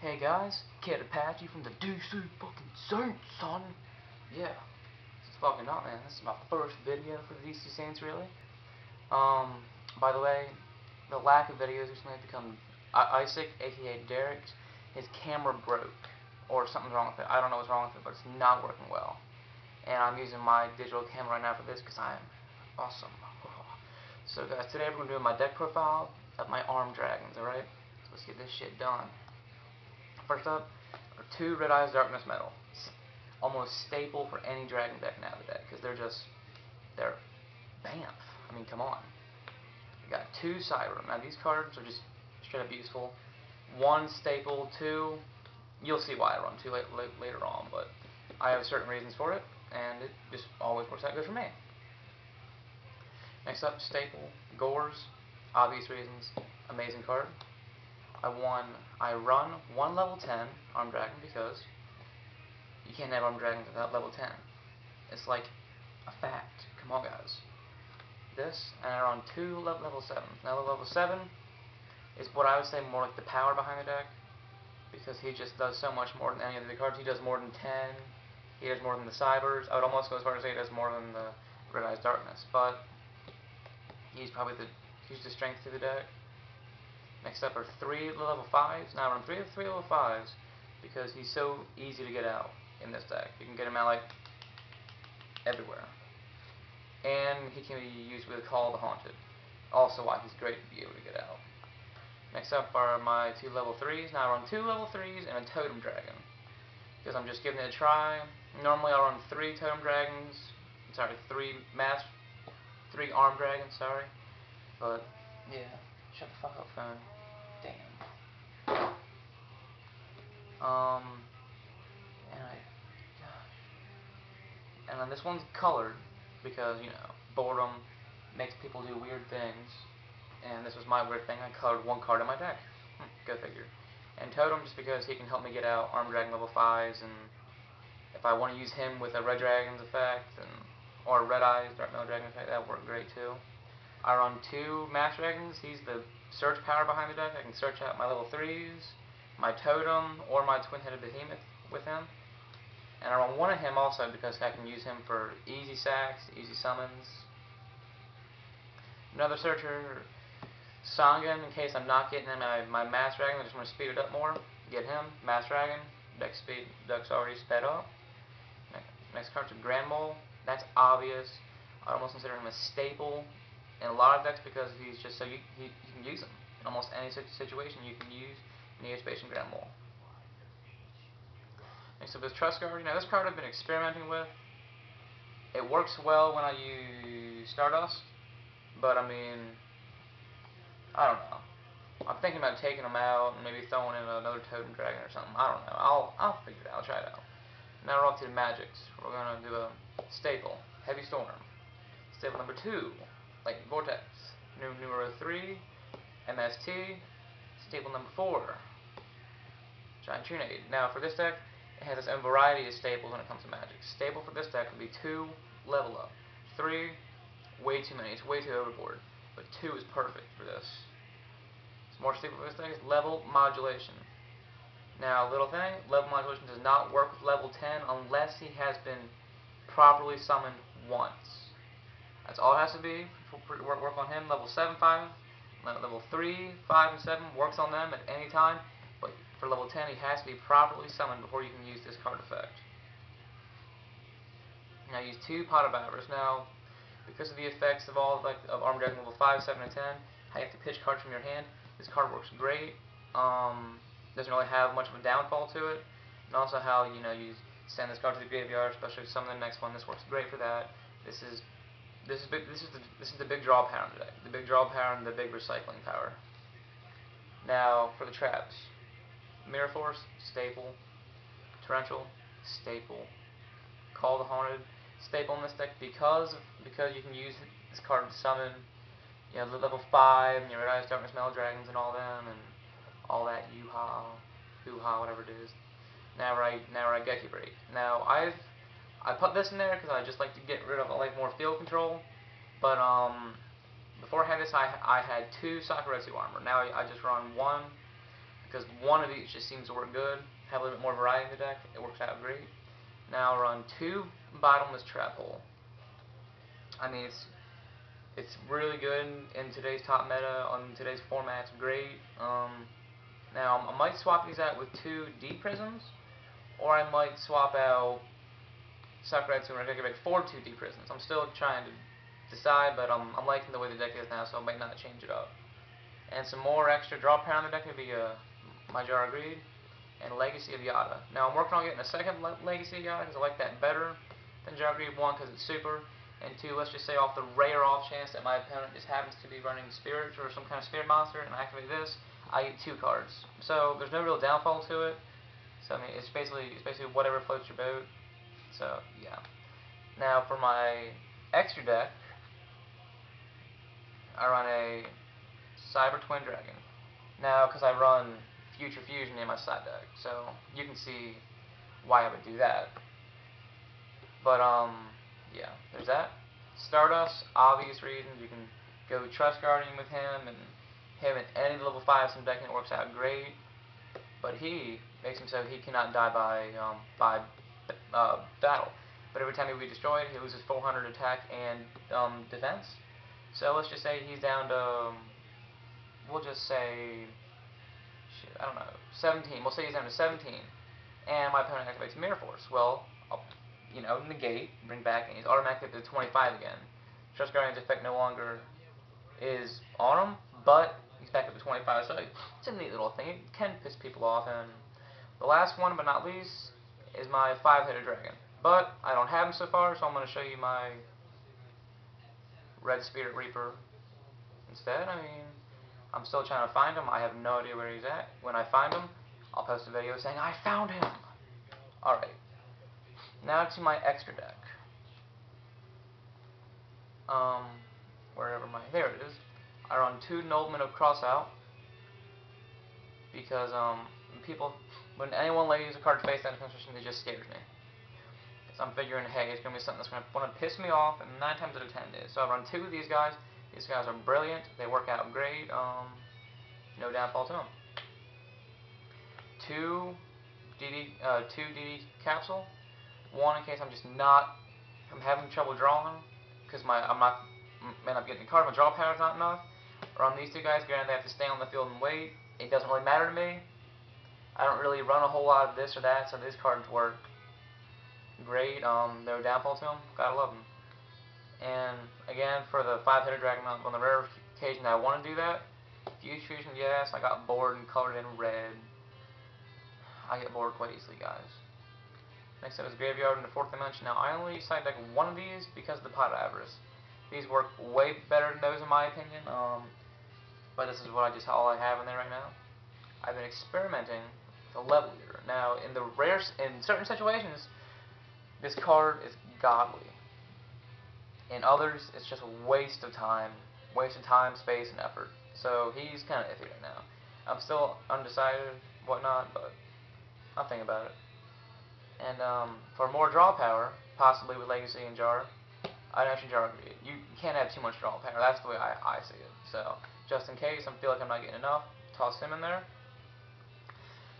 Hey guys, Kid Apache from the DCsaints, son. Yeah, this is fucking up, man. This is my first video for the DCsaints, really. By the way, the lack of videos recently has become Isaac, aka Derek. His camera broke, or something's wrong with it. I don't know what's wrong with it, but it's not working well. And I'm using my digital camera right now for this because I am awesome. So guys, today we're gonna do my deck profile of my arm dragons. All right, so let's get this shit done. First up are 2 Red Eyes Darkness Metal. Almost staple for any dragon deck nowadays, because they're bamf. I mean, come on. We got 2 Siren. Now these cards are just straight up useful. 1 staple, 2. You'll see why I run 2 later on, but I have certain reasons for it, and it just always works out good for me. Next up, staple, Gores. Obvious reasons. Amazing card. I run 1 level 10 Arm Dragon because you can't have Arm Dragons without level 10. It's like a fact. Come on, guys. This, and I run 2 level 7. Now, level 7 is what I would say more like the power behind the deck, because he just does so much more than any of the cards. He does more than 10. He does more than the Cybers. I would almost go as far as say he does more than the Red Eyes Darkness, but he's probably the strength to the deck. Next up are 3 level 5s. Now I run 3 level 5s because he's so easy to get out in this deck. You can get him out like everywhere. And he can be used with Call of the Haunted. Also why he's great to be able to get out. Next up are my 2 level 3s. Now I run 2 level 3s and a Totem Dragon, because I'm just giving it a try. Normally I run 3 Totem Dragons. Sorry, 3 Arm Dragons, sorry. But yeah. Shut the fuck up, phone. Damn. And then this one's colored because, you know, boredom makes people do weird things. And this was my weird thing. I colored 1 card in my deck. Go figure. And Totem just because he can help me get out Arm Dragon level 5s, and if I want to use him with a Red Dragon's effect, or Red Eyes Dark Metal Dragon effect, that would work great too. I run 2 Mass Dragons. He's the search power behind the deck. I can search out my level 3s, my Totem, or my Twin-Headed Behemoth with him. And I run 1 of him also because I can use him for easy sacks, easy summons. Another searcher, Sangan, in case I'm not getting my Mass Dragon, I just want to speed it up more. Get him, Mass Dragon, deck's already sped up. Next card's a Grand Mole. That's obvious. I almost consider him a staple in a lot of decks because he's just so you can use him in almost any situation. You can use Neospatian Grand Mole. Next up is Trust Guard. Now this card I've been experimenting with. It works well when I use Stardust, but I mean, I don't know. I'm thinking about taking him out and maybe throwing in another Totem Dragon or something. I don't know. I'll figure it out. I'll try it out. Now we're up to the Magics. We're gonna do a staple, Heavy Storm. Staple number 2. Lightning Vortex. Numero 3, MST. Staple number 4, Giant Trinade. Now for this deck, it has its own variety of staples when it comes to Magic. Staple for this deck would be 2 level up. 3, way too many. It's way too overboard. But 2 is perfect for this. Some more staple for this deck is Level Modulation. Now, little thing, Level Modulation does not work with level 10 unless he has been properly summoned once. That's all it has to be. Work on him. Level 7, 5, level 3, 5, and 7 works on them at any time. But for level 10, he has to be properly summoned before you can use this card effect. Now use 2 Pot of Avarice. Now, because of the effects of all of Arm Dragon level 5, 7, and 10, how you have to pitch cards from your hand. This card works great. Doesn't really have much of a downfall to it. And also how you send this card to the graveyard, especially some of the next one. This works great for that. This is the big draw power in the deck. The big draw power and the big recycling power. Now for the traps. Mirror Force, staple. Torrential, staple. Call the Haunted, staple in this deck because you can use this card to summon, the level 5 and your Red Eyes Darkness Metal Dragons and all them and all that hoo-ha, whatever it is. Now I Geki Break. Now I put this in there because I just like to get rid of more field control. But before I had this, I had 2 Sakuretsu armor. Now I just run 1 because one of each just seems to work good. Have a little bit more variety in the deck, it works out great. Now I run 2 bottomless trap hole. I mean, it's really good in today's top meta, on today's format, it's great. Now, I might swap these out with 2 D prisms, or I might swap out Sakuretsu and Regulate for 2 D prisms. I'm still trying to decide, but I'm liking the way the deck is now, so I might not change it up. And some more extra draw power in the deck would be Majara Greed and Legacy of Yada. Now, I'm working on getting a second Legacy of Yada because I like that better than Majara Greed. 1, because it's super, and 2, let's just say off the rare off chance that my opponent just happens to be running Spirits or some kind of Spirit monster, and I activate this, I get 2 cards. So there's no real downfall to it. So I mean, it's basically whatever floats your boat. So yeah. Now for my extra deck, I run a Cyber Twin Dragon. Now, because I run Future Fusion in my side deck, so you can see why I would do that. But yeah, there's that. Stardust, obvious reasons. You can go Trust Guardian with him, and him at any level 5 some deck, and it works out great. But he makes him so he cannot die by battle. But every time he would be destroyed, he loses 400 attack and defense. So let's just say he's down to, we'll just say, I don't know, 17. We'll say he's down to 17, and my opponent activates Mirror Force. Well, I'll, negate, bring back, and he's automatically up to 25 again. Trust Guardian's effect no longer is on him, but he's back up to 25, so it's a neat little thing. It can piss people off. And the last one, but not least, is my 5-headed dragon. But I don't have him so far, so I'm going to show you my Red Spirit Reaper instead. I mean, I'm still trying to find him. I have no idea where he's at. When I find him, I'll post a video saying, I found him! Alright. Now to my extra deck. There it is. I run 2 Noblemen of Crossout because when anyone lays a card face down in construction, it just scares me. Because I'm figuring, hey, it's going to be something that's going to piss me off, and 9 times out of 10 it is. So I run 2 of these guys. These guys are brilliant. They work out great. No downfall to them. 2 DD capsule. 1 in case I'm having trouble drawing because I'm not getting a card. My draw power is not enough. Or on these 2 guys, granted they have to stay on the field and wait. It doesn't really matter to me. I don't really run a whole lot of this or that, so these cards work great. No downfall to them. Gotta love them. And again, for the 5-headed dragon, on the rare occasion I want to do that, Future Fusion, yes, I got bored and colored in red. I get bored quite easily, guys. Next up is Graveyard in the 4th dimension. Now, I only side deck 1 of these because of the Pot of Avarice. These work way better than those in my opinion, but this is all I have in there right now. I've been experimenting with a level leader. Now, in certain situations, this card is godly. In others, it's just a waste of time, space, and effort. So he's kind of iffy right now. I'm still undecided, whatnot, but I'll think about it. And for more draw power, possibly with Legacy and Jar, I'd actually Jar Greed. You can't have too much draw power. That's the way I see it. So just in case I feel like I'm not getting enough, toss him in there.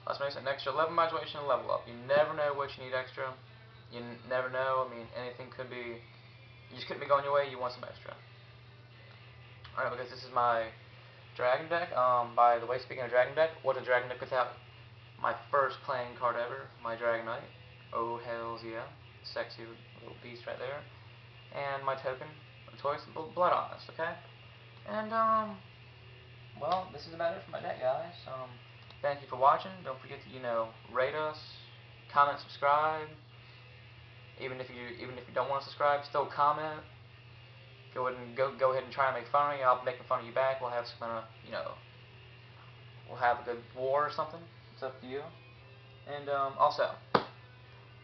Let's make an extra 11 modulation and level up. You never know what you need extra. You never know. I mean, anything could be. You just couldn't be going your way. You want some extra. Alright, because this is my dragon deck. By the way, speaking of dragon deck, what's a dragon deck without my first playing card ever, my Dragon Knight? Oh, hells yeah. Sexy little beast right there. And my token of choice, Blood Honest, okay? And, well, this is about it for my deck, guys. Thank you for watching. Don't forget to, rate us, comment, subscribe. Even if you don't want to subscribe, still comment. Go ahead and try and make fun of me. I'll be making fun of you back. We'll have some kind of, we'll have a good war or something. It's up to you. And also,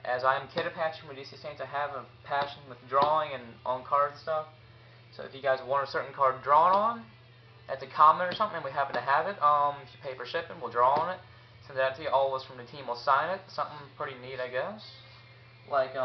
as I am Kid Apache from DCsaints, I have a passion with drawing and on cards and stuff. So if you guys want a certain card drawn on, that's a comment or something, and we happen to have it, if you pay for shipping, we'll draw on it. Send it out to you. All of us from the team will sign it. Something pretty neat, I guess. Like,